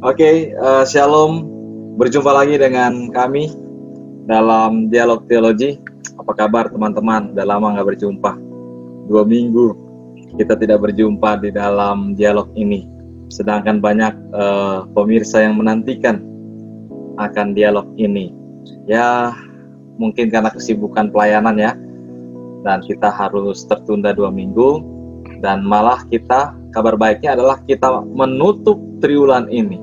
Oke, Shalom. Berjumpa lagi dengan kami dalam Dialog Teologi. Apa kabar teman-teman? Udah lama nggak berjumpa. 2 minggu kita tidak berjumpa di dalam dialog ini. Sedangkan banyak pemirsa yang menantikan akan dialog ini. Ya, mungkin karena kesibukan pelayanan ya. Dan kita harus tertunda 2 minggu. Dan malah kabar baiknya adalah kita menutup triwulan ini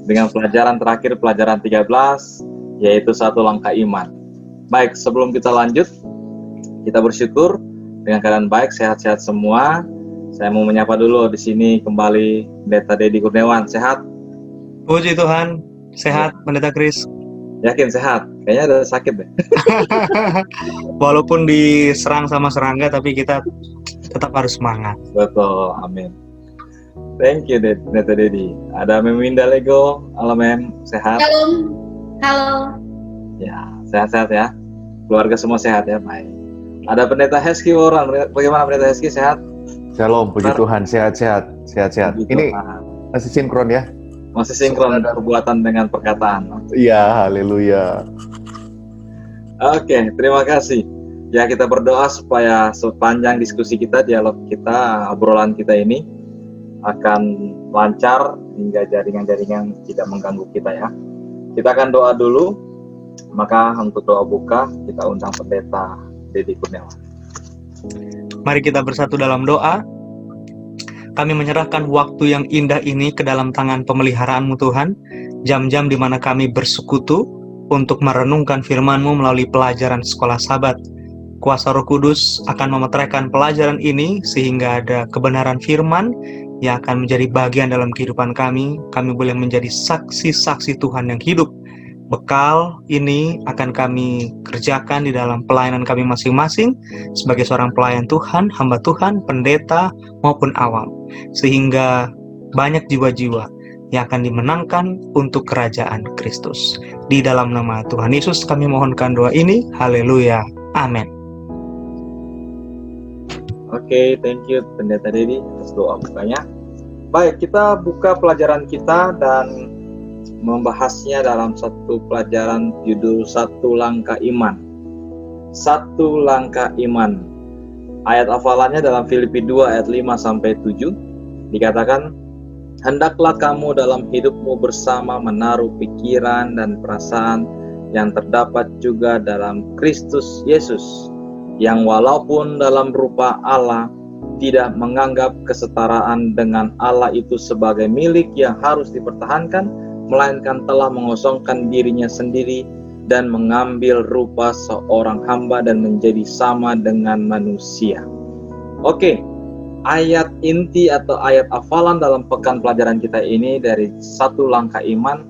dengan pelajaran terakhir, pelajaran 13, yaitu satu langkah iman. Baik, sebelum kita lanjut, kita bersyukur dengan keadaan baik, sehat-sehat semua. Saya mau menyapa dulu di sini kembali Pendeta Dedi Kurniawan. Sehat? Puji Tuhan, sehat Pendeta Kris. Yakin sehat? Kayaknya ada sakit deh. Walaupun diserang sama serangga, tapi kita tetap harus semangat. Betul, amin. Thank you, Pendeta Dedi. Ada Mem Winda Lego. Halo Mem, sehat? Halo. Ya, sehat-sehat ya. Keluarga semua sehat ya, baik. Ada Pendeta Heski Woran. Bagaimana Pendeta Heski, sehat? Shalom, puji Tuhan, sehat-sehat. Ini masih sinkron ya? Masih sinkron perbuatan dengan perkataan. Iya, haleluya. Oke, terima kasih. Ya, kita berdoa supaya sepanjang diskusi kita, dialog kita, obrolan kita ini akan lancar hingga jaringan-jaringan tidak mengganggu kita ya. Kita akan doa dulu, maka untuk doa buka kita undang Pendeta Dedi Kurniawan. Mari kita bersatu dalam doa. Kami menyerahkan waktu yang indah ini ke dalam tangan pemeliharaan-Mu Tuhan, jam-jam di mana kami bersekutu untuk merenungkan firman-Mu melalui pelajaran sekolah Sabat. Kuasa Roh Kudus akan memeteraikan pelajaran ini sehingga ada kebenaran firman yang akan menjadi bagian dalam kehidupan kami. Kami boleh menjadi saksi-saksi Tuhan yang hidup. Bekal ini akan kami kerjakan di dalam pelayanan kami masing-masing sebagai seorang pelayan Tuhan, hamba Tuhan, pendeta maupun awam. Sehingga banyak jiwa-jiwa yang akan dimenangkan untuk kerajaan Kristus. Di dalam nama Tuhan Yesus kami mohonkan doa ini. Haleluya. Amin. Oke, thank you Pendeta Dedi atas doa bukanya. Baik, kita buka pelajaran kita dan membahasnya dalam satu pelajaran judul Satu Langkah Iman. Satu Langkah Iman. Ayat hafalannya dalam Filipi 2 ayat 5-7 dikatakan, hendaklah kamu dalam hidupmu bersama menaruh pikiran dan perasaan yang terdapat juga dalam Kristus Yesus, yang walaupun dalam rupa Allah tidak menganggap kesetaraan dengan Allah itu sebagai milik yang harus dipertahankan, melainkan telah mengosongkan dirinya sendiri dan mengambil rupa seorang hamba dan menjadi sama dengan manusia. Oke, ayat inti atau ayat hafalan dalam pekan pelajaran kita ini dari Satu Langkah Iman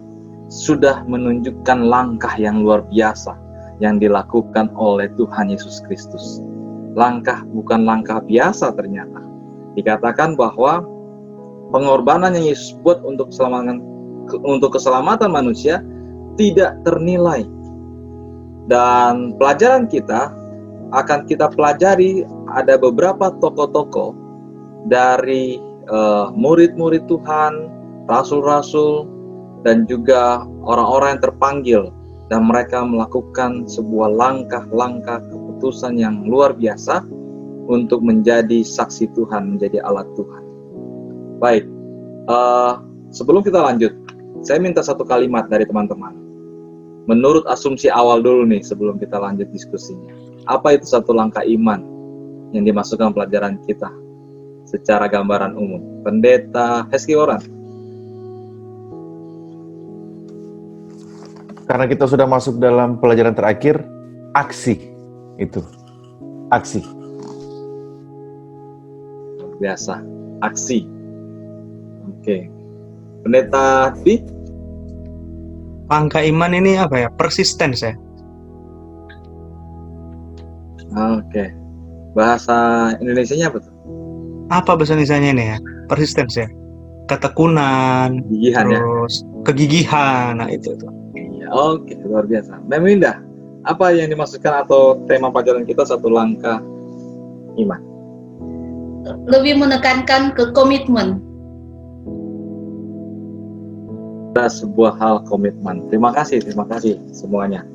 sudah menunjukkan langkah yang luar biasa yang dilakukan oleh Tuhan Yesus Kristus. Langkah bukan langkah biasa ternyata. Dikatakan bahwa pengorbanan yang Yesus buat untuk keselamatan manusia tidak ternilai. Dan pelajaran kita akan kita pelajari ada beberapa tokoh-tokoh dari murid-murid Tuhan, rasul-rasul, dan juga orang-orang yang terpanggil, dan mereka melakukan sebuah langkah-langkah keputusan yang luar biasa untuk menjadi saksi Tuhan, menjadi alat Tuhan. Baik, sebelum kita lanjut, saya minta satu kalimat dari teman-teman. Menurut asumsi awal dulu nih, sebelum kita lanjut diskusinya. Apa itu satu langkah iman yang dimasukkan pelajaran kita secara gambaran umum? Pendeta Heski Woran. Karena kita sudah masuk dalam pelajaran terakhir, aksi itu. Aksi. Biasa, aksi. Oke. Pendeta Bi? Langkah iman ini apa ya? Persistence ya? Oke. Bahasa Indonesianya apa tuh? Apa bahasa Indonesianya ini ya? Persistence ya? Ketekunan, Gigihan ya? terus kegigihan, nah itu tuh. Oke, luar biasa. Mem Winda, apa yang dimaksudkan atau tema pelajaran kita satu langkah iman? Lebih menekankan ke komitmen. ada sebuah hal komitmen. Terima kasih semuanya.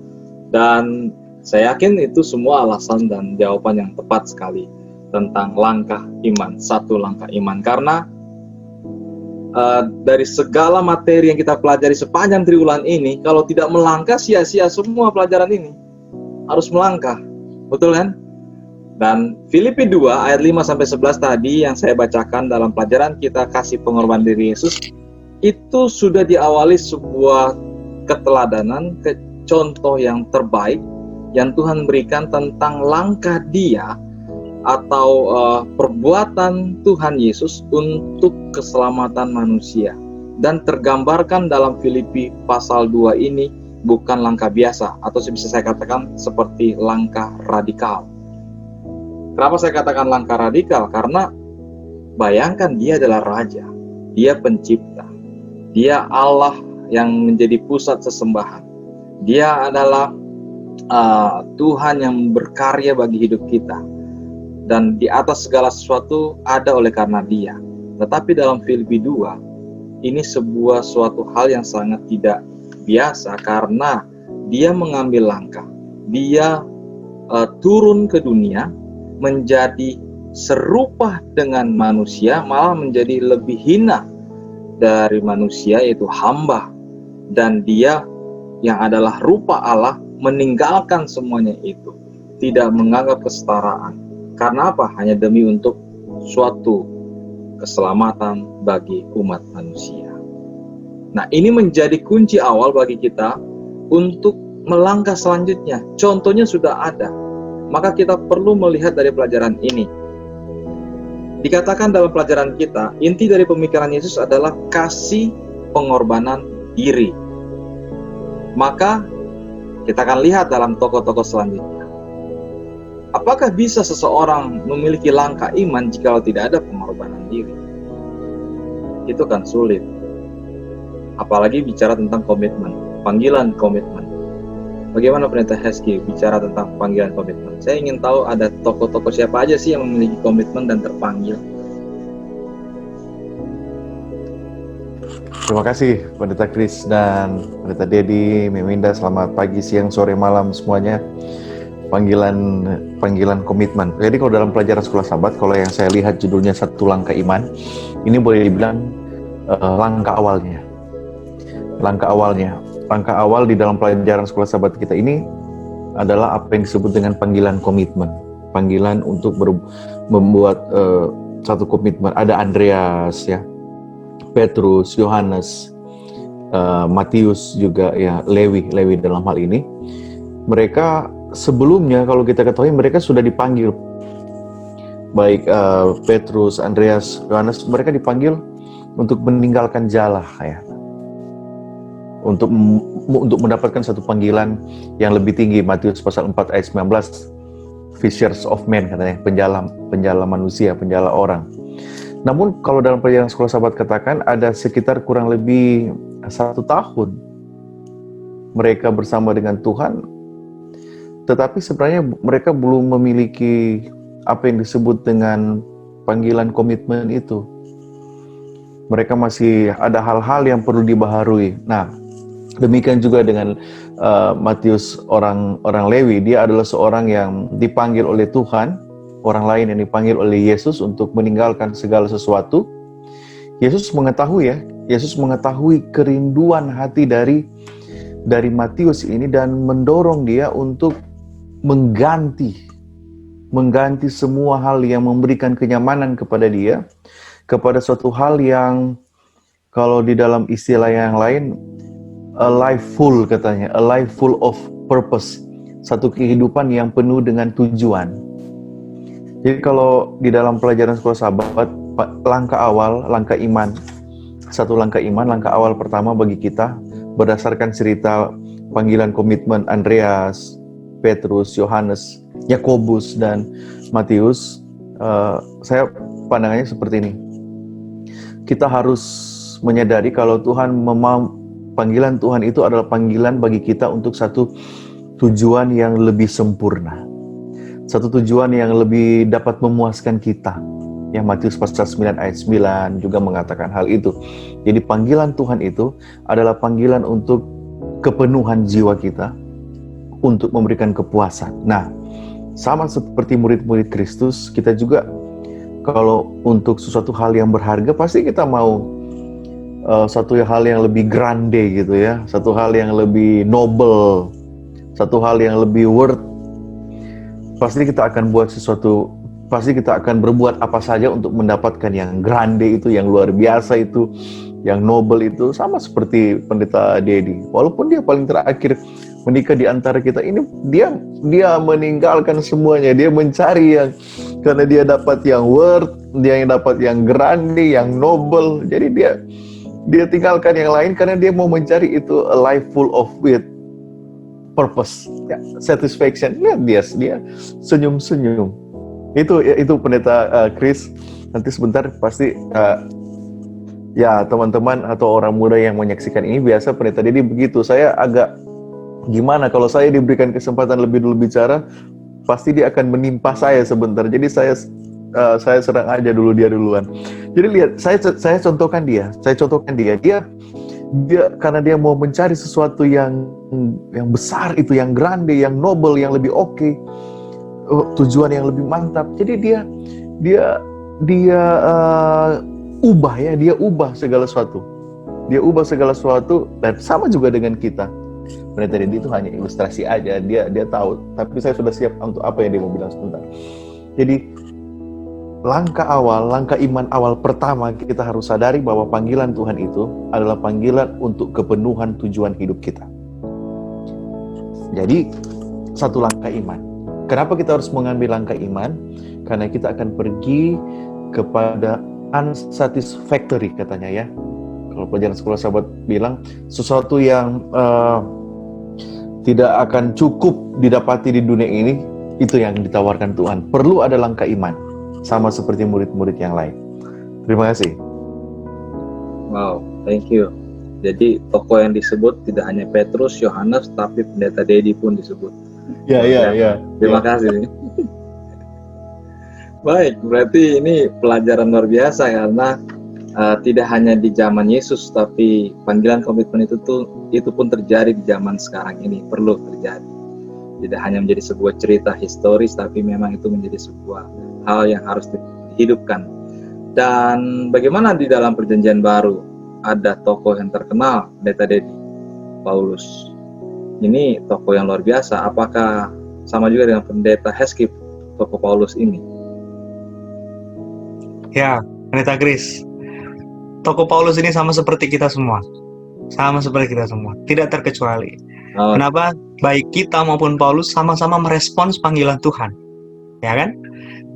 Dan saya yakin itu semua alasan dan jawaban yang tepat sekali tentang langkah iman, satu langkah iman. Karena dari segala materi yang kita pelajari sepanjang triwulan ini, kalau tidak melangkah sia-sia semua pelajaran ini. Harus melangkah, betul kan? Dan Filipi 2 ayat 5-11 tadi yang saya bacakan dalam pelajaran kita kasih pengorbanan diri Yesus, itu sudah diawali sebuah keteladanan, contoh yang terbaik yang Tuhan berikan tentang langkah Dia atau perbuatan Tuhan Yesus untuk keselamatan manusia. Dan tergambarkan dalam Filipi pasal 2 ini bukan langkah biasa, atau bisa saya katakan seperti langkah radikal. Kenapa saya katakan langkah radikal? Karena bayangkan Dia adalah Raja, Dia pencipta, Dia Allah yang menjadi pusat sesembahan, Dia adalah Tuhan yang berkarya bagi hidup kita. Dan di atas segala sesuatu ada oleh karena Dia. Tetapi dalam Filipi 2, ini sebuah suatu hal yang sangat tidak biasa karena Dia mengambil langkah. Dia turun ke dunia menjadi serupa dengan manusia, malah menjadi lebih hina dari manusia, yaitu hamba. Dan Dia yang adalah rupa Allah meninggalkan semuanya itu, tidak menganggap kesetaraan. Karena apa? Hanya demi untuk suatu keselamatan bagi umat manusia. Nah, ini menjadi kunci awal bagi kita untuk melangkah selanjutnya. Contohnya sudah ada. Maka kita perlu melihat dari pelajaran ini. Dikatakan dalam pelajaran kita, inti dari pemikiran Yesus adalah kasih pengorbanan diri. Maka kita akan lihat dalam tokoh-tokoh selanjutnya. Apakah bisa seseorang memiliki langkah iman jika tidak ada pengorbanan diri? Itu kan sulit. Apalagi bicara tentang komitmen, panggilan komitmen. Bagaimana Pendeta Hezki bicara tentang panggilan komitmen? Saya ingin tahu ada tokoh-tokoh siapa aja sih yang memiliki komitmen dan terpanggil. Terima kasih Pendeta Chris dan Pendeta Dedi, Meminda. Selamat pagi, siang, sore, malam semuanya. Panggilan komitmen. Jadi kalau dalam pelajaran sekolah Sabat, kalau yang saya lihat judulnya satu langkah iman, ini boleh dibilang langkah awalnya. Langkah awal di dalam pelajaran sekolah Sabat kita ini adalah apa yang disebut dengan panggilan komitmen. Panggilan untuk membuat satu komitmen. Ada Andreas, ya, Petrus, Yohanes, Matius juga, ya, Lewi dalam hal ini. Mereka sebelumnya, kalau kita ketahui, mereka sudah dipanggil. Baik Petrus, Andreas, Yohanes, mereka dipanggil untuk meninggalkan jala, ya. Untuk mendapatkan satu panggilan yang lebih tinggi. Matius pasal 4 ayat 19, fishers of men, katanya, penjala manusia, penjala orang. Namun kalau dalam pelajaran sekolah Sabat katakan ada sekitar kurang lebih 1 tahun mereka bersama dengan Tuhan, tetapi sebenarnya mereka belum memiliki apa yang disebut dengan panggilan komitmen itu. Mereka masih ada hal-hal yang perlu dibaharui. Nah, demikian juga dengan Matius, orang Lewi. Dia adalah seorang yang dipanggil oleh Tuhan, orang lain yang dipanggil oleh Yesus untuk meninggalkan segala sesuatu. Yesus mengetahui kerinduan hati dari Matius ini dan mendorong dia untuk mengganti semua hal yang memberikan kenyamanan kepada dia, kepada suatu hal yang kalau di dalam istilah yang lain, a life full, katanya, a life full of purpose, satu kehidupan yang penuh dengan tujuan. Jadi kalau di dalam pelajaran sekolah Sabat, langkah awal, langkah iman, satu langkah iman, langkah awal pertama bagi kita berdasarkan cerita panggilan komitmen Andreas, Petrus, Yohanes, Yakobus, dan Matius. Saya pandangannya seperti ini. Kita harus menyadari kalau panggilan Tuhan itu adalah panggilan bagi kita untuk satu tujuan yang lebih sempurna. Satu tujuan yang lebih dapat memuaskan kita. Ya, Matius pasal 9 ayat 9 juga mengatakan hal itu. Jadi panggilan Tuhan itu adalah panggilan untuk kepenuhan jiwa kita, untuk memberikan kepuasan. Nah, sama seperti murid-murid Kristus, kita juga kalau untuk sesuatu hal yang berharga, pasti kita mau satu hal yang lebih grande gitu ya, satu hal yang lebih noble, satu hal yang lebih worth. Pasti kita akan buat sesuatu, pasti kita akan berbuat apa saja untuk mendapatkan yang grande itu, yang luar biasa itu, yang noble itu. Sama seperti Pendeta Dedi, walaupun dia paling terakhir menikah di antara kita ini, dia meninggalkan semuanya, dia mencari yang, karena dia dapat yang worth, dia yang dapat yang grande, yang noble. Jadi dia tinggalkan yang lain karena dia mau mencari itu a life full of with purpose, ya, satisfaction. Lihat dia senyum-senyum. Itu Pendeta Chris. Nanti sebentar pasti ya teman-teman atau orang muda yang menyaksikan ini, biasa Pendeta Dedi begitu. Saya agak gimana kalau saya diberikan kesempatan lebih dulu bicara, pasti dia akan menimpa saya sebentar. Jadi saya serang aja dulu dia duluan. Jadi lihat, saya contohkan dia. Dia karena dia mau mencari sesuatu yang besar itu, yang grande, yang noble, yang lebih oke, tujuan yang lebih mantap. Jadi dia ubah segala sesuatu. Dia ubah segala sesuatu, dan sama juga dengan kita. Pendeta Dedi itu hanya ilustrasi aja, dia tahu. Tapi saya sudah siap untuk apa yang dia mau bilang sebentar. Jadi langkah iman awal pertama, kita harus sadari bahwa panggilan Tuhan itu adalah panggilan untuk kepenuhan tujuan hidup kita. Jadi, satu langkah iman. Kenapa kita harus mengambil langkah iman? Karena kita akan pergi kepada unsatisfactory, katanya ya. Kalau pelajaran sekolah sahabat bilang, sesuatu yang tidak akan cukup didapati di dunia ini, itu yang ditawarkan Tuhan. Perlu ada langkah iman. Sama seperti murid-murid yang lain. Terima kasih. Wow, thank you. Jadi tokoh yang disebut tidak hanya Petrus, Yohanes, tapi Pendeta Dedi pun disebut. Ya. Terima kasih. Baik, berarti ini pelajaran luar biasa karena tidak hanya di zaman Yesus, tapi panggilan komitmen itu pun terjadi di zaman sekarang ini, perlu terjadi. Tidak hanya menjadi sebuah cerita historis, tapi memang itu menjadi sebuah hal yang harus dihidupkan. Dan bagaimana di dalam Perjanjian Baru ada tokoh yang terkenal, Pendeta Dedi, Paulus. Ini tokoh yang luar biasa. Apakah sama juga dengan Pendeta Heskip, tokoh Paulus ini? Ya, Pendeta Chris, tokoh Paulus ini sama seperti kita semua. Tidak terkecuali. Kenapa? Baik kita maupun Paulus sama-sama merespons panggilan Tuhan, ya kan?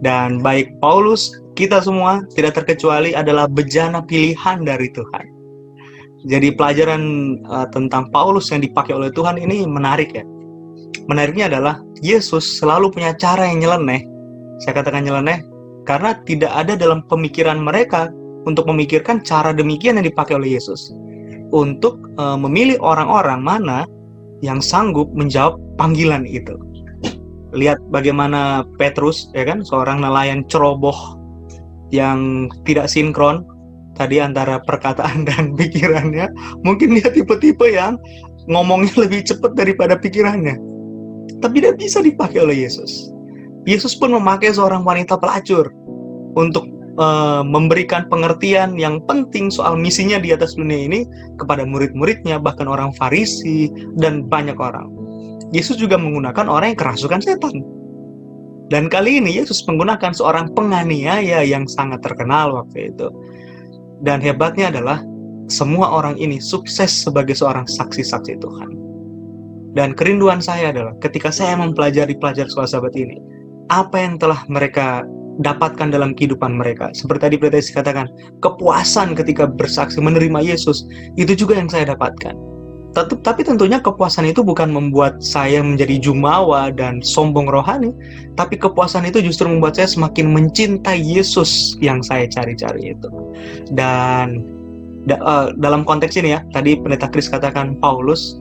Dan baik Paulus, kita semua tidak terkecuali adalah bejana pilihan dari Tuhan. Jadi pelajaran tentang Paulus yang dipakai oleh Tuhan ini menarik ya. Menariknya adalah Yesus selalu punya cara yang nyeleneh. Saya katakan nyeleneh karena tidak ada dalam pemikiran mereka untuk memikirkan cara demikian yang dipakai oleh Yesus untuk memilih orang-orang mana yang sanggup menjawab panggilan itu. Lihat bagaimana Petrus, ya kan, seorang nelayan ceroboh yang tidak sinkron tadi antara perkataan dan pikirannya. Mungkin dia tipe-tipe yang ngomongnya lebih cepat daripada pikirannya, tapi dia bisa dipakai oleh Yesus. Yesus pun memakai seorang wanita pelacur untuk memberikan pengertian yang penting soal misinya di atas dunia ini kepada murid-muridnya, bahkan orang Farisi dan banyak orang. Yesus juga menggunakan orang yang kerasukan setan. Dan kali ini Yesus menggunakan seorang penganiaya yang sangat terkenal waktu itu. Dan hebatnya adalah semua orang ini sukses sebagai seorang saksi-saksi Tuhan. Dan kerinduan saya adalah ketika saya mempelajari pelajar sekolah sahabat ini, apa yang telah mereka dapatkan dalam kehidupan mereka. Seperti tadi Pendeta katakan, kepuasan ketika bersaksi menerima Yesus, itu juga yang saya dapatkan. Tapi tentunya kepuasan itu bukan membuat saya menjadi jumawa dan sombong rohani, tapi kepuasan itu justru membuat saya semakin mencintai Yesus yang saya cari-cari itu. Dan dalam konteks ini ya, tadi Pendeta Chris katakan Paulus,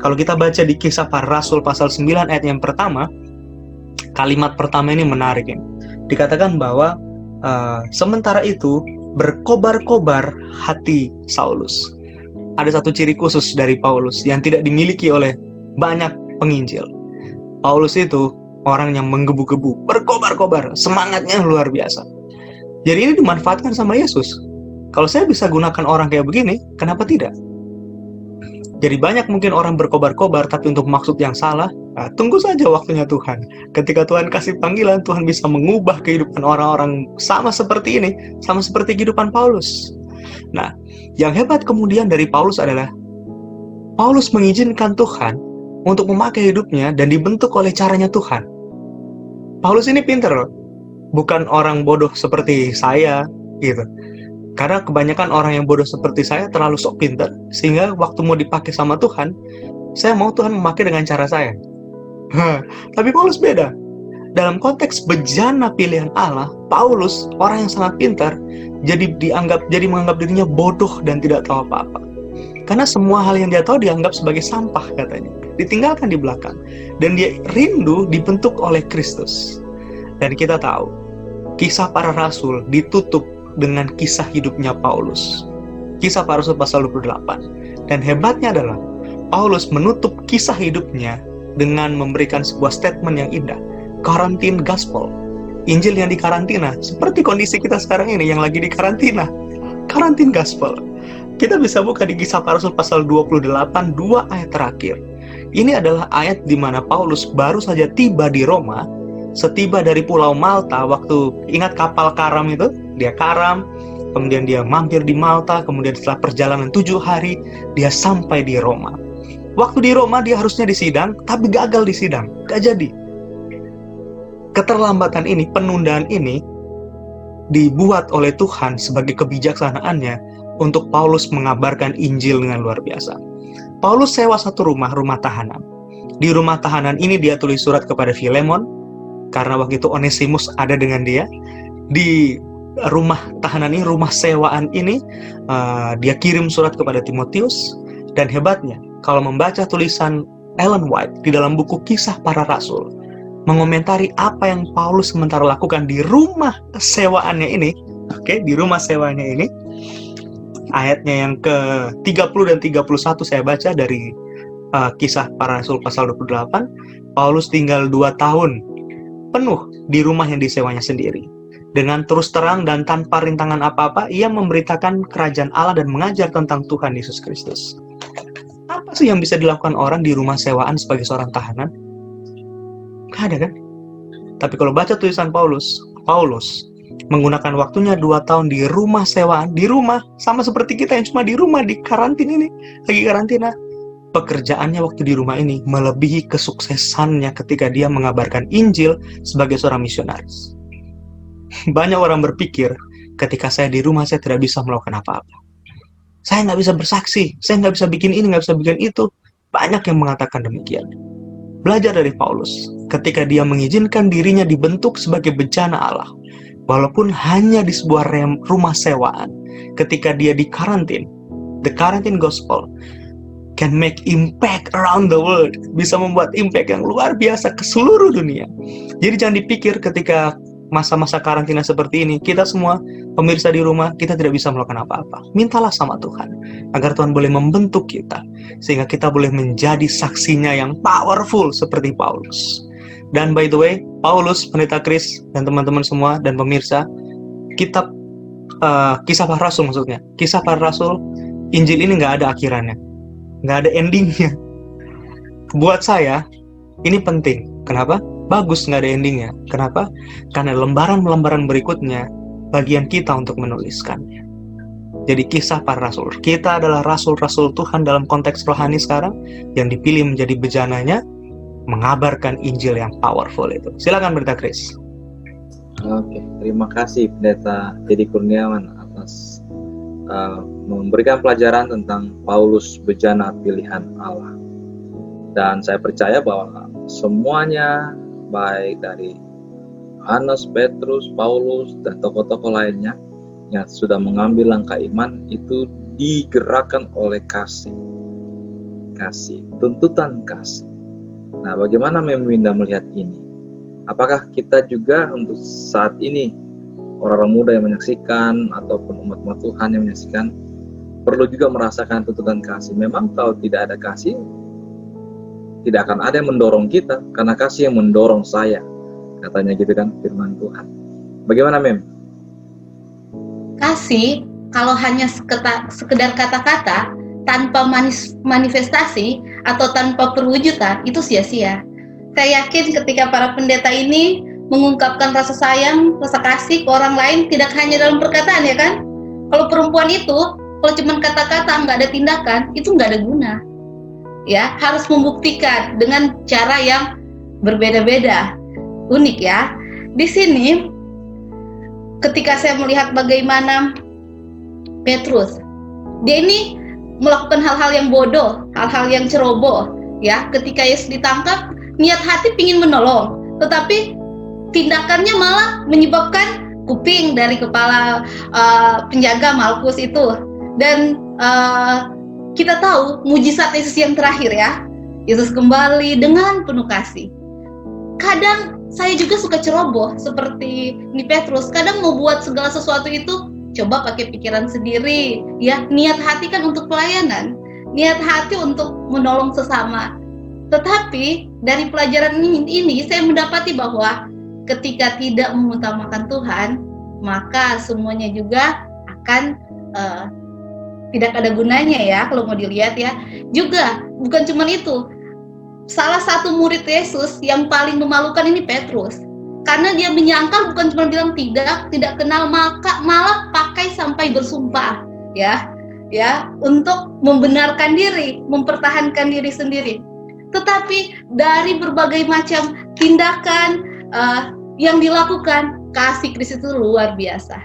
kalau kita baca di Kisah Para Rasul pasal 9 ayat yang pertama, kalimat pertama ini menarik ya. Dikatakan bahwa Sementara itu berkobar-kobar hati Saulus. Ada satu ciri khusus dari Paulus yang tidak dimiliki oleh banyak penginjil. Paulus itu orang yang menggebu-gebu, berkobar-kobar, semangatnya luar biasa. Jadi ini dimanfaatkan sama Yesus. Kalau saya bisa gunakan orang kayak begini, kenapa tidak? Jadi banyak mungkin orang berkobar-kobar tapi untuk maksud yang salah. Nah, tunggu saja waktunya Tuhan. Ketika Tuhan kasih panggilan, Tuhan bisa mengubah kehidupan orang-orang sama seperti ini, sama seperti kehidupan Paulus. Nah, yang hebat kemudian dari Paulus adalah Paulus mengizinkan Tuhan untuk memakai hidupnya dan dibentuk oleh caranya Tuhan. Paulus ini pinter loh. Bukan orang bodoh seperti saya gitu. Karena kebanyakan orang yang bodoh seperti saya terlalu sok pinter, sehingga waktu mau dipakai sama Tuhan, saya mau Tuhan memakai dengan cara saya. Tapi Paulus beda. Dalam konteks bejana pilihan Allah, Paulus orang yang sangat pintar, jadi menganggap dirinya bodoh dan tidak tahu apa-apa. Karena semua hal yang dia tahu dianggap sebagai sampah katanya, ditinggalkan di belakang, dan dia rindu dibentuk oleh Kristus. Dan kita tahu, kisah para rasul ditutup dengan kisah hidupnya Paulus. Kisah para rasul pasal 28. Dan hebatnya adalah Paulus menutup kisah hidupnya dengan memberikan sebuah statement yang indah. Quarantine Gospel. Injil yang dikarantina. Seperti kondisi kita sekarang ini yang lagi dikarantina. Quarantine Gospel. Kita bisa buka di kisah para rasul pasal 28, 2 ayat terakhir. Ini adalah ayat di mana Paulus baru saja tiba di Roma. Setiba dari Pulau Malta, waktu ingat kapal karam itu, dia karam, kemudian dia mampir di Malta, kemudian setelah perjalanan 7 hari, dia sampai di Roma. Waktu di Roma dia harusnya disidang, tapi gagal disidang, gak jadi. Keterlambatan ini, penundaan ini, dibuat oleh Tuhan sebagai kebijaksanaannya untuk Paulus mengabarkan Injil dengan luar biasa. Paulus sewa satu rumah tahanan. Di rumah tahanan ini dia tulis surat kepada Filemon, karena waktu itu Onesimus ada dengan dia. Di rumah tahanan ini, rumah sewaan ini, dia kirim surat kepada Timotius. Dan hebatnya, kalau membaca tulisan Ellen White di dalam buku Kisah Para Rasul, mengomentari apa yang Paulus sementara lakukan di rumah sewaannya ini, di rumah sewaannya ini, ayatnya yang ke-30 dan 31 saya baca dari Kisah Para Rasul pasal 28, Paulus tinggal 2 tahun penuh di rumah yang disewanya sendiri. Dengan terus terang dan tanpa rintangan apa-apa, ia memberitakan kerajaan Allah dan mengajar tentang Tuhan Yesus Kristus. Apa sih yang bisa dilakukan orang di rumah sewaan sebagai seorang tahanan? Nggak ada kan? Tapi kalau baca tulisan Paulus menggunakan waktunya 2 tahun di rumah sewaan, di rumah, sama seperti kita yang cuma di rumah, di karantina ini, lagi karantina. Pekerjaannya waktu di rumah ini melebihi kesuksesannya ketika dia mengabarkan Injil sebagai seorang misionaris. Banyak orang berpikir, ketika saya di rumah saya tidak bisa melakukan apa-apa. Saya nggak bisa bersaksi, saya nggak bisa bikin ini, nggak bisa bikin itu. Banyak yang mengatakan demikian. Belajar dari Paulus, ketika dia mengizinkan dirinya dibentuk sebagai bencana Allah, walaupun hanya di sebuah rumah sewaan, ketika dia di karantin, the quarantine gospel can make impact around the world, bisa membuat impact yang luar biasa ke seluruh dunia. Jadi jangan dipikir ketika masa-masa karantina seperti ini, kita semua pemirsa di rumah, kita tidak bisa melakukan apa-apa. Mintalah sama Tuhan, agar Tuhan boleh membentuk kita, sehingga kita boleh menjadi saksinya yang powerful seperti Paulus. Dan by the way, Paulus, Pendeta Chris, dan teman-teman semua, dan pemirsa, kitab Kisah Para Rasul maksudnya, Kisah Para Rasul, Injil ini nggak ada akhirannya, nggak ada endingnya. Buat saya, ini penting. Kenapa? Bagus nggak ada endingnya. Kenapa? Karena lembaran-lembaran berikutnya, bagian kita untuk menuliskannya. Jadi Kisah Para Rasul, kita adalah rasul-rasul Tuhan dalam konteks rohani sekarang, yang dipilih menjadi bejananya, mengabarkan Injil yang powerful itu. Silakan Pendeta Chris. Oke, terima kasih Pendeta Teddy Kurniawan atas memberikan pelajaran tentang Paulus bejana pilihan Allah. Dan saya percaya bahwa semuanya, baik dari Yohanes, Petrus, Paulus, dan tokoh-tokoh lainnya yang sudah mengambil langkah iman, itu digerakkan oleh kasih, tuntutan kasih. Nah, bagaimana Meminda melihat ini? Apakah kita juga untuk saat ini orang muda yang menyaksikan ataupun umat-umat Tuhan yang menyaksikan perlu juga merasakan tuntutan kasih. Memang kalau tidak ada kasih, tidak akan ada yang mendorong kita, karena kasih yang mendorong saya, katanya gitu kan firman Tuhan. Bagaimana Mem? Kasih kalau hanya sekedar kata-kata tanpa manifestasi atau tanpa perwujudan itu sia-sia. Saya yakin ketika para pendeta ini mengungkapkan rasa sayang, rasa kasih ke orang lain tidak hanya dalam perkataan, ya kan? Kalau perempuan itu, kalau cuma kata-kata nggak ada tindakan, itu nggak ada guna. Ya, harus membuktikan dengan cara yang berbeda-beda, unik ya. Di sini, ketika saya melihat bagaimana Petrus, dia ini melakukan hal-hal yang bodoh, hal-hal yang ceroboh, ya. Ketika Yesus ditangkap, niat hati ingin menolong, tetapi tindakannya malah menyebabkan kuping dari kepala penjaga Malkus itu. Dan kita tahu mujizat Yesus yang terakhir ya, Yesus kembali dengan penuh kasih. Kadang saya juga suka ceroboh seperti ini Petrus. Kadang mau buat segala sesuatu itu coba pakai pikiran sendiri, ya. Niat hati kan untuk pelayanan, niat hati untuk menolong sesama. Tetapi dari pelajaran ini saya mendapati bahwa ketika tidak mengutamakan Tuhan, maka semuanya juga akan tidak ada gunanya ya, kalau mau dilihat ya. Juga bukan cuma itu, salah satu murid Yesus yang paling memalukan ini Petrus, karena dia menyangkal, bukan cuma bilang tidak kenal, maka malah pakai sampai bersumpah ya untuk membenarkan diri, mempertahankan diri sendiri. Tetapi dari berbagai macam tindakan yang dilakukan, kasih Kristus itu luar biasa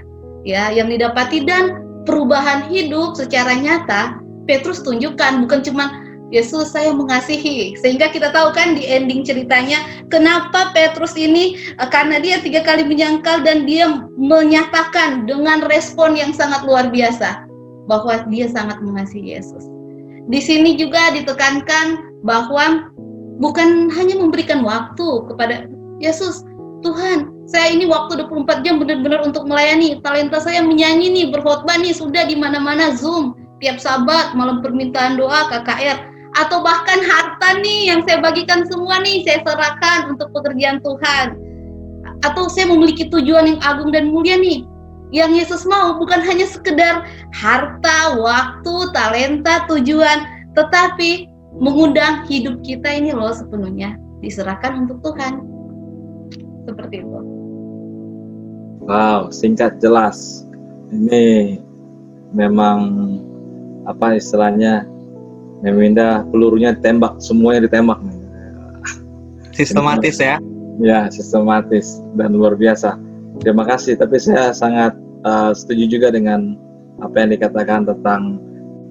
ya, yang didapati. Dan perubahan hidup secara nyata Petrus tunjukkan, bukan cuma Yesus saya mengasihi, sehingga kita tahu kan di ending ceritanya kenapa Petrus ini, karena dia 3 kali menyangkal dan dia menyatakan dengan respon yang sangat luar biasa bahwa dia sangat mengasihi Yesus. Di sini juga ditekankan bahwa bukan hanya memberikan waktu kepada Yesus, Tuhan, saya ini waktu 24 jam benar-benar untuk melayani. Talenta saya menyanyi nih, berkhotbah nih, sudah di mana-mana Zoom, tiap Sabat, malam permintaan doa, KKR, atau bahkan harta nih yang saya bagikan semua nih, saya serahkan untuk pekerjaan Tuhan. Atau saya memiliki tujuan yang agung dan mulia nih. Yang Yesus mau bukan hanya sekedar harta, waktu, talenta, tujuan, tetapi mengundang hidup kita ini loh sepenuhnya diserahkan untuk Tuhan. Seperti itu. Wow, singkat jelas. Ini memang apa istilahnya, Meminda pelurunya ditembak, semuanya ditembak nih. Sistematis ya. Ya, sistematis dan luar biasa. Terima kasih, tapi saya sangat setuju juga dengan apa yang dikatakan tentang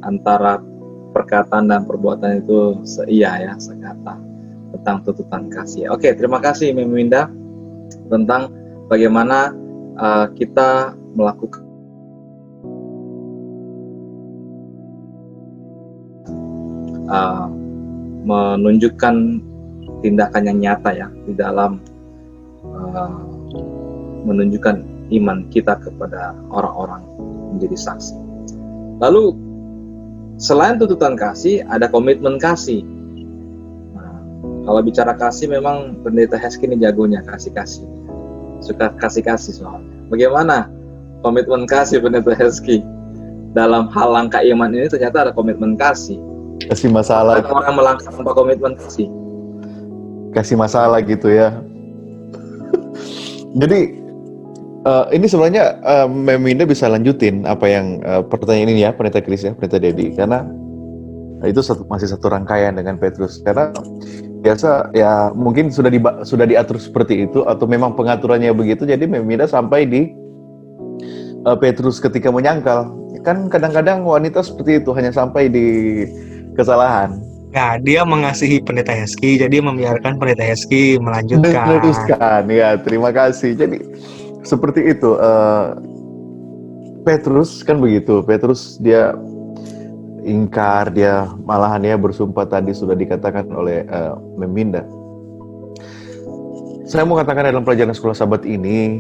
antara perkataan dan perbuatan itu iya ya, sekata tentang tuntutan kasih. Oke, terima kasih Meminda tentang bagaimana kita melakukan menunjukkan tindakan yang nyata ya di dalam menunjukkan iman kita kepada orang-orang menjadi saksi. Lalu selain tuntutan kasih, ada komitmen kasih. Nah, kalau bicara kasih, memang Pendeta Heski ini jagonya kasih-kasih, suka kasih-kasih soalnya. Bagaimana komitmen kasih Pendeta Heski dalam hal langkah iman ini? Ternyata ada komitmen kasih. Kasih masalah. Orang melangkah tanpa komitmen kasih. Kasih masalah gitu ya. Jadi ini sebenarnya Meminda bisa lanjutin apa yang pertanyaan ini ya, Pendeta Chris ya, Pendeta Dedi, karena itu masih satu rangkaian dengan Petrus. Karena biasa ya mungkin sudah diatur seperti itu atau memang pengaturannya begitu. Jadi Meminda sampai di Petrus ketika menyangkal. Kan kadang-kadang wanita seperti itu, hanya sampai di kesalahan. Nah, dia mengasihi Pendeta Heski, jadi membiarkan Pendeta Heski melanjutkan. Meneruskan, ya, terima kasih. Jadi seperti itu. Petrus kan begitu. Petrus dia ingkar, dia malahan ya bersumpah, tadi sudah dikatakan oleh Meminda. Saya mau katakan dalam pelajaran sekolah Sabat ini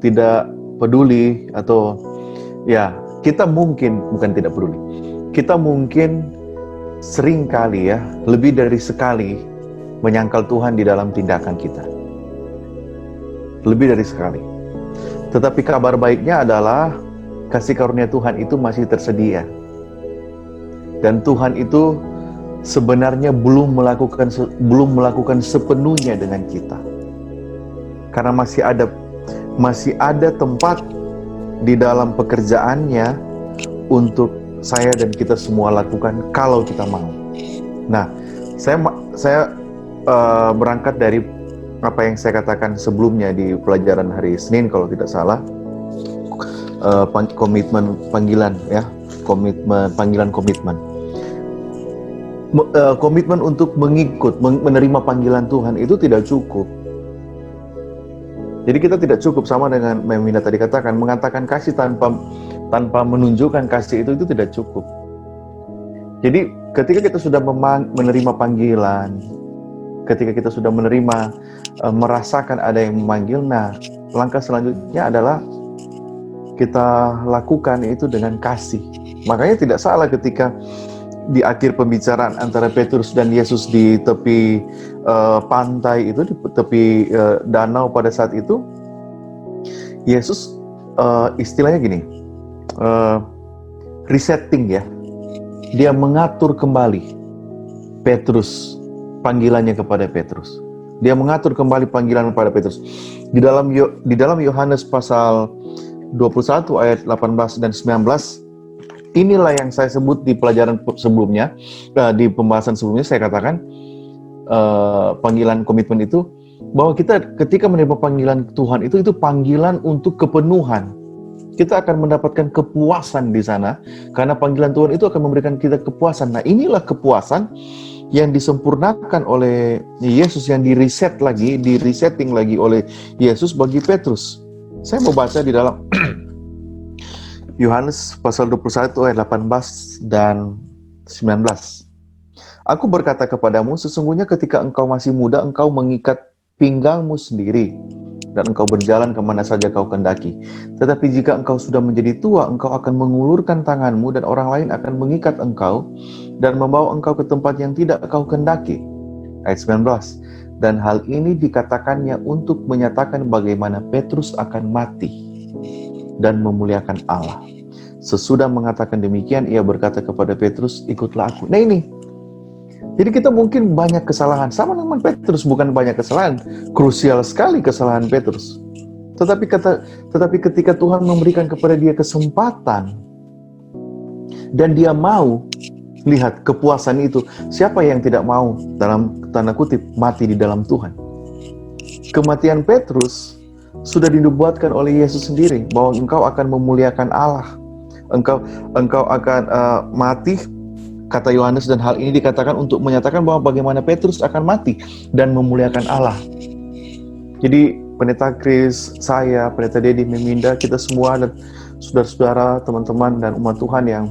tidak peduli atau ya kita mungkin bukan tidak peduli. Kita mungkin sering kali ya, lebih dari sekali menyangkal Tuhan di dalam tindakan kita. Lebih dari sekali. Tetapi kabar baiknya adalah kasih karunia Tuhan itu masih tersedia. Dan Tuhan itu sebenarnya belum melakukan sepenuhnya dengan kita. Karena masih ada tempat di dalam pekerjaannya untuk saya dan kita semua lakukan kalau kita mau. Nah, saya berangkat dari apa yang saya katakan sebelumnya di pelajaran hari Senin kalau tidak salah, komitmen panggilan ya, panggilan komitmen untuk menerima panggilan Tuhan itu tidak cukup. Jadi kita tidak cukup, sama dengan Meminda tadi katakan, mengatakan kasih tanpa menunjukkan kasih itu tidak cukup. Jadi ketika kita sudah menerima panggilan, ketika kita sudah merasakan ada yang memanggil, nah langkah selanjutnya adalah kita lakukan itu dengan kasih. Makanya tidak salah ketika di akhir pembicaraan antara Petrus dan Yesus di tepi pantai itu, di tepi danau pada saat itu, Yesus istilahnya gini, resetting ya, dia mengatur kembali Petrus, panggilannya kepada Petrus. Dia mengatur kembali panggilan kepada Petrus. Di dalam Yohanes pasal 21 ayat 18 dan 19, inilah yang saya sebut di pelajaran sebelumnya, di pembahasan sebelumnya saya katakan panggilan komitmen itu, bahwa kita ketika menerima panggilan Tuhan itu panggilan untuk kepenuhan. Kita akan mendapatkan kepuasan di sana, karena panggilan Tuhan itu akan memberikan kita kepuasan. Nah, inilah kepuasan yang disempurnakan oleh Yesus, yang resetting lagi oleh Yesus bagi Petrus. Saya mau baca di dalam Yohanes pasal 21 ayat 18 dan 19. Aku berkata kepadamu, sesungguhnya ketika engkau masih muda, engkau mengikat pinggangmu sendiri, dan engkau berjalan kemana saja kau kendaki. Tetapi jika engkau sudah menjadi tua, engkau akan mengulurkan tanganmu, dan orang lain akan mengikat engkau, dan membawa engkau ke tempat yang tidak kau kendaki. Ayat 19. Dan hal ini dikatakannya untuk menyatakan bagaimana Petrus akan mati dan memuliakan Allah. Sesudah mengatakan demikian, ia berkata kepada Petrus, ikutlah aku. Nah ini, jadi kita mungkin banyak kesalahan, sama dengan Petrus, bukan banyak kesalahan, krusial sekali kesalahan Petrus. Tetapi ketika Tuhan memberikan kepada dia kesempatan, dan dia mau lihat kepuasan itu, siapa yang tidak mau, dalam tanda kutip, mati di dalam Tuhan? Kematian Petrus sudah dinubuatkan oleh Yesus sendiri, bahwa engkau akan memuliakan Allah. Engkau akan mati, kata Yohanes, dan hal ini dikatakan untuk menyatakan bahwa bagaimana Petrus akan mati dan memuliakan Allah. Jadi Pendeta Chris, saya, Pendeta Dedi, Meminda, kita semua dan saudara-saudara, teman-teman dan umat Tuhan yang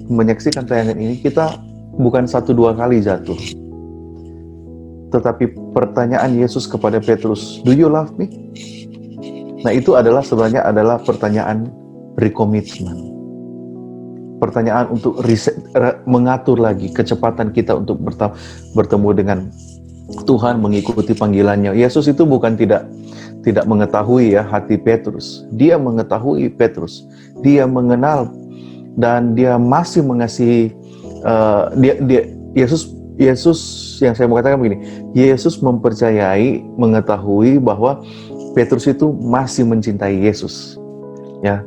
menyaksikan tayangan ini, kita bukan 1-2 kali jatuh. Tetapi pertanyaan Yesus kepada Petrus, do you love me? Nah, itu sebenarnya adalah pertanyaan rekomitmen. Pertanyaan untuk mengatur lagi kecepatan kita untuk bertemu dengan Tuhan, mengikuti panggilannya. Yesus itu bukan tidak mengetahui ya hati Petrus. Dia mengetahui Petrus. Dia mengenal dan dia masih mengasihi. Yesus yang saya mau katakan begini, Yesus mengetahui bahwa Petrus itu masih mencintai Yesus. Ya.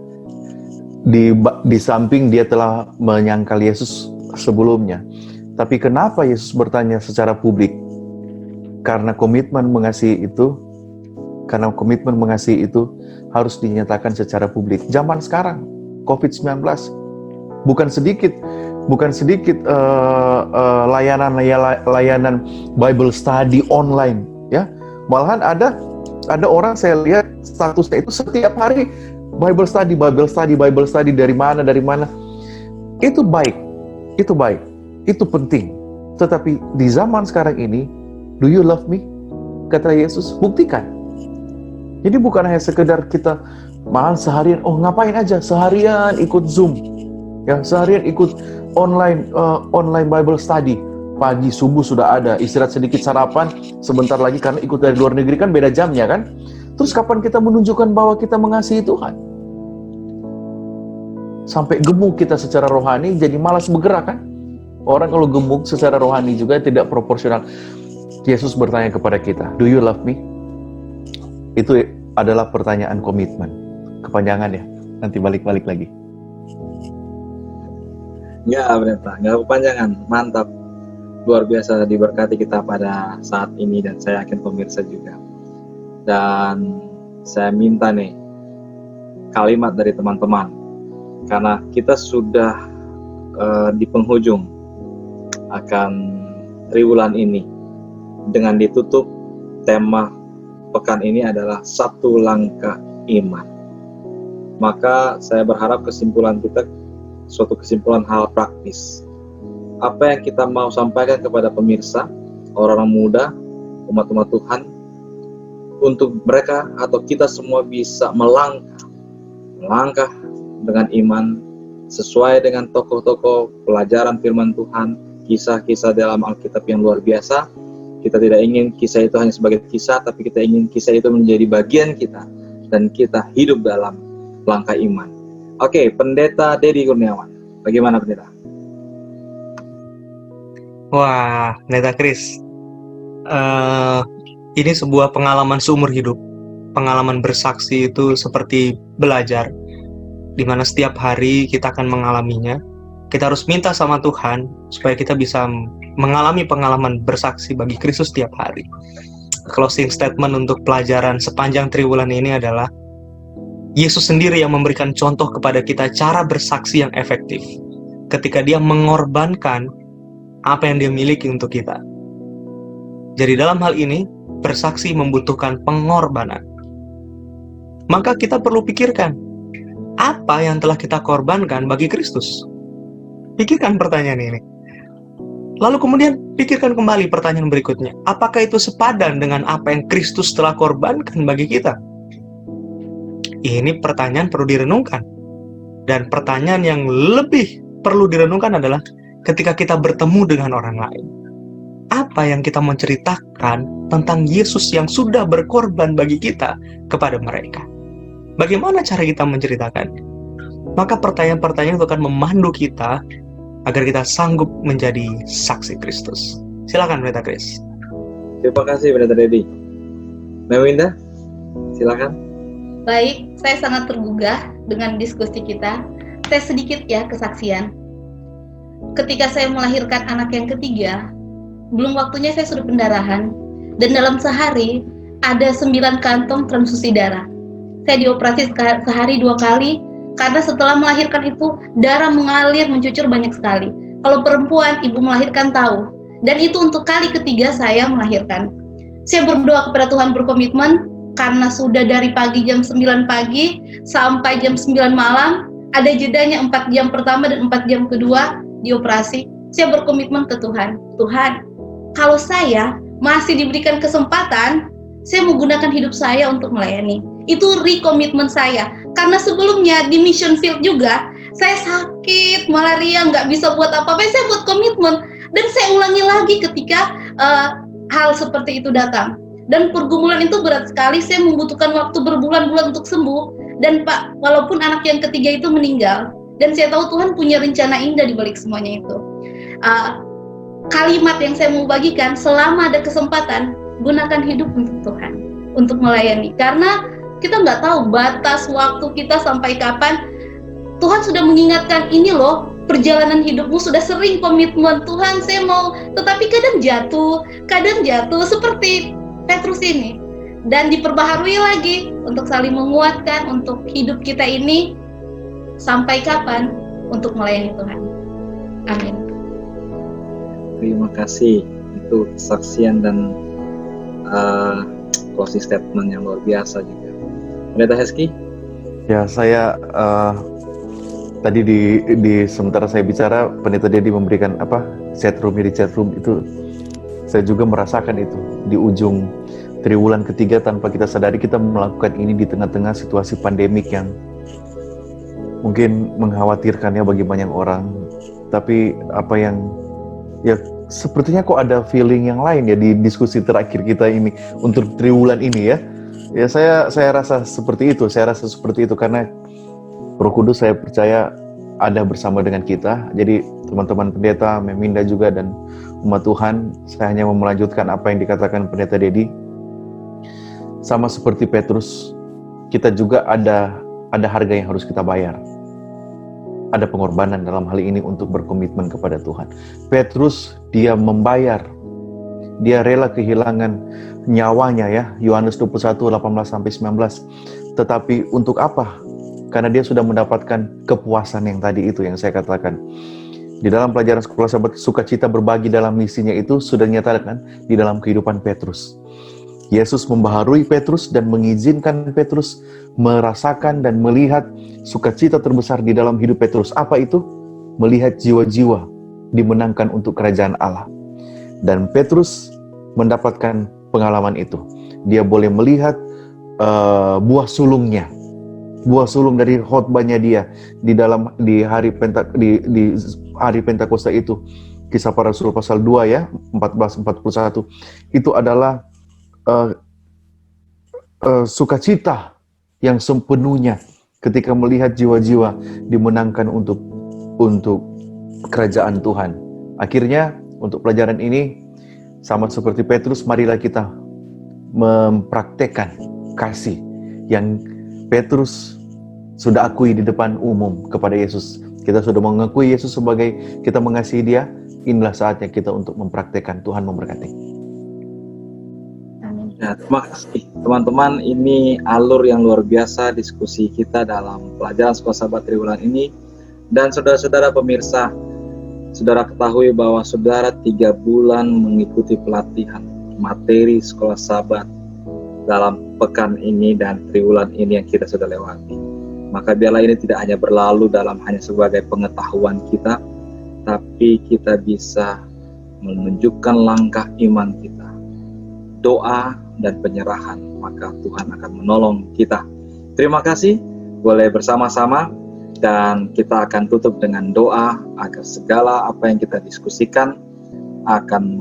Di samping dia telah menyangkal Yesus sebelumnya. Tapi kenapa Yesus bertanya secara publik? Karena komitmen mengasihi itu harus dinyatakan secara publik. Zaman sekarang, COVID-19, bukan sedikit layanan Bible study online, ya. Malahan ada orang, saya lihat statusnya itu setiap hari Bible study dari mana. Itu baik, itu penting. Tetapi di zaman sekarang ini, do you love me? Kata Yesus, buktikan. Jadi bukan hanya sekedar kita Malah seharian, ngapain aja? Seharian ikut Zoom, ya seharian ikut online Bible study. Pagi subuh sudah ada, istirahat sedikit sarapan, sebentar lagi karena ikut dari luar negeri kan beda jamnya kan. Terus kapan kita menunjukkan bahwa kita mengasihi Tuhan? Sampai gemuk kita secara rohani, jadi malas bergerak kan? Orang kalau gemuk secara rohani juga tidak proporsional. Yesus bertanya kepada kita, "Do you love me?" Itu adalah pertanyaan komitmen. Kepanjangan ya, nanti balik-balik lagi. Enggak, Pendeta, enggak kepanjangan. Mantap. Luar biasa diberkati kita pada saat ini, dan saya yakin pemirsa juga. Dan saya minta nih kalimat dari teman-teman, karena kita sudah di penghujung akan triwulan ini, dengan ditutup tema pekan ini adalah satu langkah iman. Maka saya berharap kesimpulan kita suatu kesimpulan hal praktis. Apa yang kita mau sampaikan kepada pemirsa, orang-orang muda, umat-umat Tuhan, untuk mereka atau kita semua bisa melangkah dengan iman sesuai dengan tokoh-tokoh pelajaran firman Tuhan, kisah-kisah dalam Alkitab yang luar biasa. Kita tidak ingin kisah itu hanya sebagai kisah, tapi kita ingin kisah itu menjadi bagian kita dan kita hidup dalam langkah iman. Oke, Pendeta Dedi Kurniawan, bagaimana Pendeta? Wah, Pendeta Chris, ini sebuah pengalaman seumur hidup. Pengalaman bersaksi itu seperti belajar, di mana setiap hari kita akan mengalaminya. Kita harus minta sama Tuhan supaya kita bisa mengalami pengalaman bersaksi bagi Kristus setiap hari. Closing statement untuk pelajaran sepanjang triwulan ini adalah Yesus sendiri yang memberikan contoh kepada kita cara bersaksi yang efektif ketika dia mengorbankan apa yang dia miliki untuk kita. Jadi dalam hal ini, bersaksi membutuhkan pengorbanan. Maka kita perlu pikirkan, apa yang telah kita korbankan bagi Kristus? Pikirkan pertanyaan ini. Lalu kemudian pikirkan kembali pertanyaan berikutnya. Apakah itu sepadan dengan apa yang Kristus telah korbankan bagi kita? Ini pertanyaan perlu direnungkan. Dan pertanyaan yang lebih perlu direnungkan adalah ketika kita bertemu dengan orang lain. Apa yang kita menceritakan tentang Yesus yang sudah berkorban bagi kita kepada mereka? Bagaimana cara kita menceritakannya? Maka pertanyaan-pertanyaan itu akan memandu kita agar kita sanggup menjadi saksi Kristus. Silakan Pendeta Chris. Terima kasih Pendeta Dedi. Mewinda, silakan. Baik, saya sangat tergugah dengan diskusi kita. Saya sedikit ya kesaksian. Ketika saya melahirkan anak yang ketiga, belum waktunya saya sudah pendarahan, dan dalam sehari ada 9 kantong transfusi darah. Saya dioperasi sehari 2 kali, karena setelah melahirkan itu darah mengalir mencucur banyak sekali. Kalau perempuan, ibu melahirkan tahu. Dan itu untuk kali ketiga saya melahirkan. Saya berdoa kepada Tuhan, berkomitmen, karena sudah dari pagi jam 9 pagi sampai jam 9 malam, ada jedanya 4 jam pertama dan 4 jam kedua dioperasi. Saya berkomitmen ke Tuhan, Tuhan, kalau saya masih diberikan kesempatan, saya menggunakan hidup saya untuk melayani. Itu rekomitmen saya. Karena sebelumnya di mission field juga, saya sakit, malaria, nggak bisa buat apa-apa, saya buat komitmen. Dan saya ulangi lagi ketika hal seperti itu datang. Dan pergumulan itu berat sekali, saya membutuhkan waktu berbulan-bulan untuk sembuh. Dan Pak, walaupun anak yang ketiga itu meninggal, dan saya tahu Tuhan punya rencana indah di balik semuanya itu. Kalimat yang saya mau bagikan, selama ada kesempatan, gunakan hidup untuk Tuhan, untuk melayani. Karena kita nggak tahu batas waktu kita sampai kapan. Tuhan sudah mengingatkan, ini loh, perjalanan hidupmu sudah sering komitmen, Tuhan saya mau, tetapi kadang jatuh, seperti Petrus ini. Dan diperbaharui lagi, untuk saling menguatkan, untuk hidup kita ini, sampai kapan, untuk melayani Tuhan. Amin. Terima kasih, itu kesaksian dan closing statement yang luar biasa juga. Pendeta Heski? Ya, saya tadi di sementara saya bicara, Pendeta Dedi memberikan di chat room itu, saya juga merasakan itu di ujung triwulan ketiga tanpa kita sadari kita melakukan ini di tengah-tengah situasi pandemik yang mungkin mengkhawatirkan ya bagi banyak orang. Tapi apa yang ya sepertinya kok ada feeling yang lain ya di diskusi terakhir kita ini untuk triwulan ini ya. Ya saya rasa seperti itu. Saya rasa seperti itu karena Roh Kudus saya percaya ada bersama dengan kita. Jadi teman-teman pendeta, Meminda juga dan umat Tuhan, saya hanya mau melanjutkan apa yang dikatakan pendeta Dedi. Sama seperti Petrus, kita juga ada harga yang harus kita bayar. Ada pengorbanan dalam hal ini untuk berkomitmen kepada Tuhan. Petrus, dia membayar. Dia rela kehilangan nyawanya ya. Yohanes 21, 18-19. Tetapi untuk apa? Karena dia sudah mendapatkan kepuasan yang tadi itu yang saya katakan. Di dalam pelajaran sekolah sahabat, sukacita berbagi dalam misinya itu sudah dinyatakan di dalam kehidupan Petrus. Yesus membaharui Petrus dan mengizinkan Petrus merasakan dan melihat sukacita terbesar di dalam hidup Petrus. Apa itu? Melihat jiwa-jiwa dimenangkan untuk kerajaan Allah. Dan Petrus mendapatkan pengalaman itu. Dia boleh melihat buah sulungnya. Buah sulung dari khotbahnya dia di hari Pentakosta itu. Kisah Para Rasul pasal 2 ya, 14-41. Itu adalah sukacita yang sepenuhnya ketika melihat jiwa-jiwa dimenangkan untuk kerajaan Tuhan. Akhirnya untuk pelajaran ini sama seperti Petrus, marilah kita mempraktekkan kasih yang Petrus sudah akui di depan umum kepada Yesus. Kita sudah mengakui Yesus sebagai kita mengasihi Dia. Inilah saatnya kita untuk mempraktekkan. Tuhan memberkati. Ya, terima kasih teman-teman. Ini alur yang luar biasa diskusi kita dalam pelajaran Sekolah Sahabat Triwulan ini. Dan saudara-saudara pemirsa, saudara ketahui bahwa saudara 3 bulan mengikuti pelatihan materi Sekolah Sahabat dalam pekan ini dan triwulan ini yang kita sudah lewati. Maka biarlah ini tidak hanya berlalu dalam hanya sebagai pengetahuan kita, tapi kita bisa menunjukkan langkah iman kita, doa dan penyerahan, maka Tuhan akan menolong kita. Terima kasih, boleh bersama-sama dan kita akan tutup dengan doa agar segala apa yang kita diskusikan akan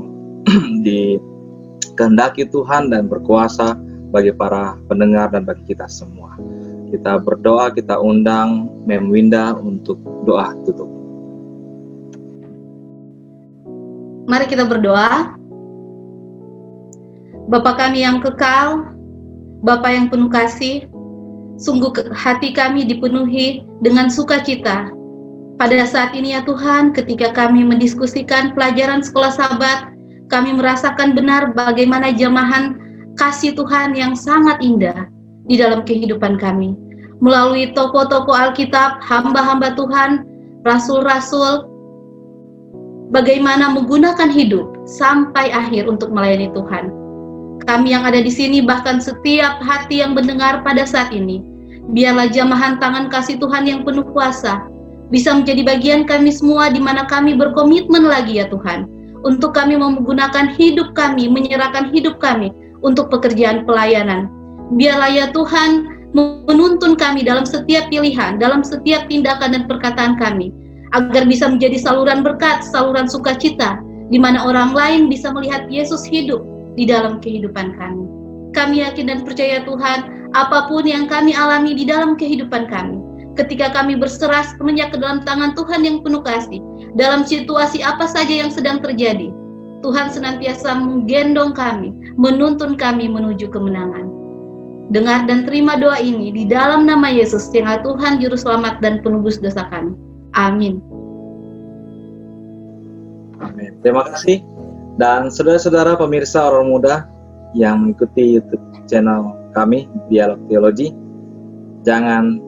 dikehendaki Tuhan dan berkuasa bagi para pendengar dan bagi kita semua. Kita berdoa, kita undang Meminda untuk doa tutup. Mari kita berdoa. Bapa kami yang kekal, Bapa yang penuh kasih, sungguh hati kami dipenuhi dengan sukacita. Pada saat ini ya Tuhan, ketika kami mendiskusikan pelajaran Sekolah Sahabat, kami merasakan benar bagaimana jamahan kasih Tuhan yang sangat indah di dalam kehidupan kami. Melalui tokoh-tokoh Alkitab, hamba-hamba Tuhan, rasul-rasul, bagaimana menggunakan hidup sampai akhir untuk melayani Tuhan. Kami yang ada di sini, bahkan setiap hati yang mendengar pada saat ini, biarlah jamahan tangan kasih Tuhan yang penuh kuasa bisa menjadi bagian kami semua, di mana kami berkomitmen lagi ya Tuhan, untuk kami menggunakan hidup kami, menyerahkan hidup kami untuk pekerjaan pelayanan. Biarlah ya Tuhan menuntun kami dalam setiap pilihan, dalam setiap tindakan dan perkataan kami, agar bisa menjadi saluran berkat, saluran sukacita, di mana orang lain bisa melihat Yesus hidup di dalam kehidupan kami. Kami yakin dan percaya Tuhan, apapun yang kami alami di dalam kehidupan kami, ketika kami berserah sepenuhnya ke dalam tangan Tuhan yang penuh kasih, dalam situasi apa saja yang sedang terjadi, Tuhan senantiasa menggendong kami, menuntun kami menuju kemenangan. Dengar dan terima doa ini di dalam nama Yesus, yang Tuhan Juru Selamat dan penebus dosa kami. Amin. Amin. Terima kasih. Dan saudara-saudara pemirsa Orang Muda yang mengikuti YouTube channel kami, Dialog Teologi, jangan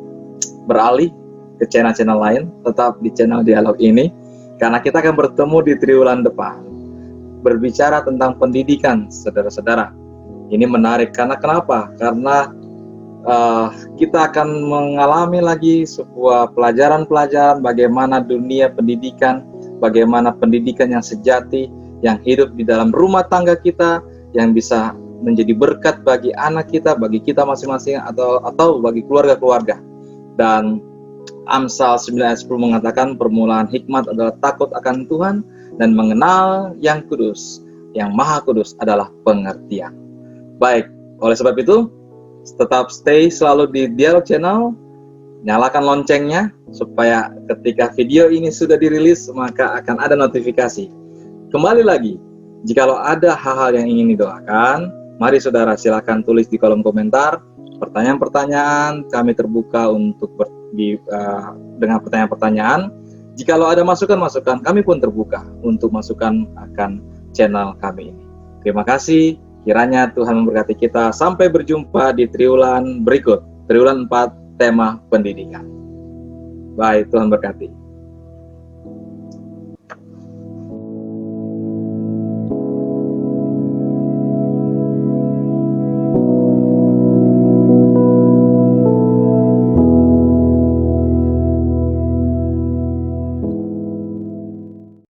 beralih ke channel-channel lain, tetap di channel Dialog ini, karena kita akan bertemu di triwulan depan, berbicara tentang pendidikan, saudara-saudara. Ini menarik, karena kenapa? Karena kita akan mengalami lagi sebuah pelajaran-pelajaran bagaimana dunia pendidikan, bagaimana pendidikan yang sejati, yang hidup di dalam rumah tangga kita, yang bisa menjadi berkat bagi anak kita, bagi kita masing-masing, atau bagi keluarga-keluarga. Dan Amsal 9 ayat 10 mengatakan permulaan hikmat adalah takut akan Tuhan dan mengenal yang kudus, yang maha kudus adalah pengertian. Baik, oleh sebab itu tetap stay selalu di Dialog Channel, nyalakan loncengnya supaya ketika video ini sudah dirilis maka akan ada notifikasi. Kembali lagi, jikalau ada hal-hal yang ingin didoakan, mari saudara silakan tulis di kolom komentar. Pertanyaan-pertanyaan kami terbuka untuk dengan pertanyaan-pertanyaan. Jikalau ada masukan-masukan, kami pun terbuka untuk masukan akan channel kami ini. Terima kasih. Kiranya Tuhan memberkati kita. Sampai berjumpa di triwulan berikut, triwulan 4 tema pendidikan. Baik, Tuhan berkati.